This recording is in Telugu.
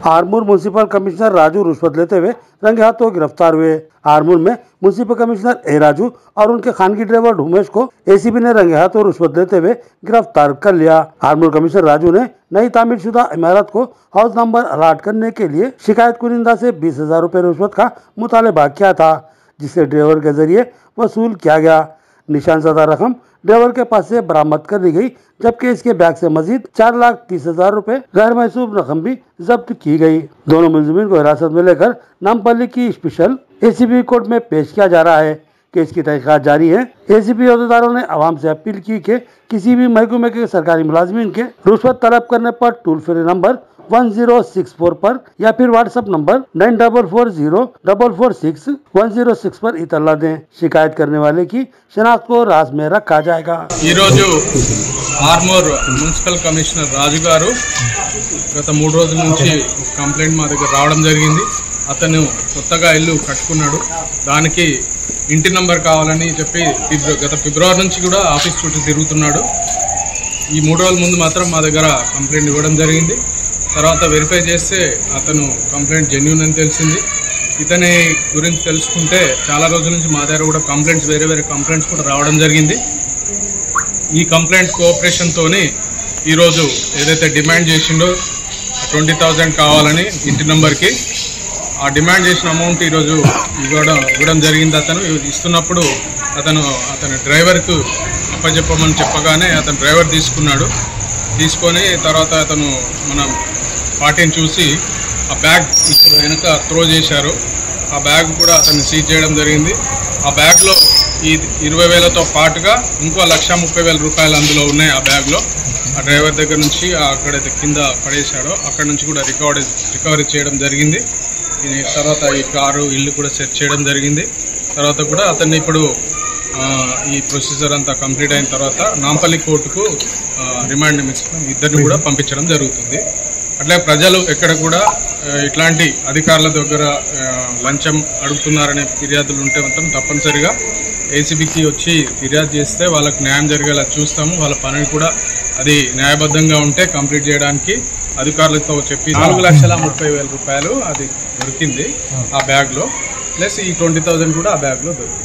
आरमूर म्यूनिसिपल कमिश्नर राजू रिश्वत लेते हुए रंगे हाथों गिरफ्तार हुए। आरमूर में म्यूनिसिपल कमिश्नर ए राजू और उनके खानगी ड्राइवर उमेश को एसीबी ने रंगे हाथों रिश्वत लेते हुए गिरफ्तार कर लिया। आरमूर कमिश्नर राजू ने नई तामीर शुदा इमारत को हाउस नंबर अलॉट करने के लिए शिकायत कुनिंदा से 20,000 रुपए रिश्वत का मुतालबा किया था, जिसे ड्राइवर के जरिए वसूल किया गया। निशान ज़दा रकम ड्राइवर के पास से बरामद कर ली गई, जबकि इसके बैग से मजीद 4,30,000 रुपए गैर महसूब रकम भी जब्त की गई। दोनों मुलजिमीन को हिरासत में लेकर नामपल्ली की स्पेशल एसीबी कोर्ट में पेश किया जा रहा है। केस की तहकीकात जारी है। एसीबी अहदेदारों ने आवाम से अपील की कि किसी भी महकमे के सरकारी मुलाजमीन के रुश्वत तलब करने पर टोल फ्री नंबर 1064 पर या फिर व्हाट्सएप नंबर 9440446106 पर इतला दें। शिकायत करने वाले की शनाख्त को राज में रखा जाएगा। आर्मूर మున్సిపల్ కమిషనర్ రాజు గారు గత 3 రోజుల నుంచి కంప్లైంట్ మా దగ్గర రావడం జరిగింది। అతను కొత్తగా ఇల్లు కట్టుకున్నాడు, దానికి ఇంటి నంబర్ కావాలని చెప్పి గత ఫిబ్రవరి నుంచి కూడా ఆఫీస్ చుట్టూ తిరుగుతున్నాడు। ఈ 3 రోజుల ముందు మాత్రం మా దగ్గర కంప్లైంట్ ఇవ్వడం జరిగింది। తర్వాత వెరిఫై చేస్తే అతను కంప్లైంట్ జెన్యూన్ అని తెలిసింది। ఇతని గురించి తెలుసుకుంటే చాలా రోజుల నుంచి మా దగ్గర కూడా కంప్లైంట్స్ వేరే కంప్లైంట్స్ కూడా రావడం జరిగింది। ఈ కంప్లైంట్ కోఆపరేషన్తోనే ఈరోజు ఏదైతే డిమాండ్ చేసిండో 20,000 కావాలని ఇంటి నెంబర్కి ఆ డిమాండ్ చేసిన అమౌంట్ ఈరోజు ఇవ్వడం జరిగింది। అతను ఇస్తున్నప్పుడు అతని డ్రైవర్కు అప్పచెప్పమని చెప్పగానే అతను డ్రైవర్ తీసుకొని తర్వాత అతను మన పార్టీని చూసి ఆ బ్యాగ్ ఇక్కడ వెనక త్రో చేశారు। ఆ బ్యాగ్ కూడా అతన్ని సీజ్ చేయడం జరిగింది। ఆ బ్యాగ్లో ఈ 20,000తో పాటుగా ఇంకో 1,30,000 రూపాయలు అందులో ఉన్నాయి। ఆ బ్యాగ్లో ఆ డ్రైవర్ దగ్గర నుంచి అక్కడైతే కింద పడేశాడో అక్కడ నుంచి కూడా రికవరీ చేయడం జరిగింది। తర్వాత ఈ కారు ఇల్లు కూడా సెర్చ్ చేయడం జరిగింది। తర్వాత కూడా అతన్ని ఇప్పుడు ఈ ప్రొసీజర్ అంతా కంప్లీట్ అయిన తర్వాత నాంపల్లి కోర్టుకు రిమాండ్ నిమిత్తం ఇద్దరిని కూడా పంపించడం జరుగుతుంది। అట్లా ప్రజలు ఎక్కడ కూడా ఇట్లాంటి అధికారుల దగ్గర లంచం అడుగుతున్నారనే ఫిర్యాదులు ఉంటే మాత్రం తప్పనిసరిగా ఏసీబీకి వచ్చి ఫిర్యాదు చేస్తే వాళ్ళకు న్యాయం జరిగేలా చూస్తాము। వాళ్ళ పనిని కూడా అది న్యాయబద్ధంగా ఉంటే కంప్లీట్ చేయడానికి అధికారులతో చెప్పి 4,30,000 రూపాయలు అది దొరికింది ఆ బ్యాగ్లో, ప్లస్ ఈ 20,000 కూడా ఆ బ్యాగ్లో దొరికింది।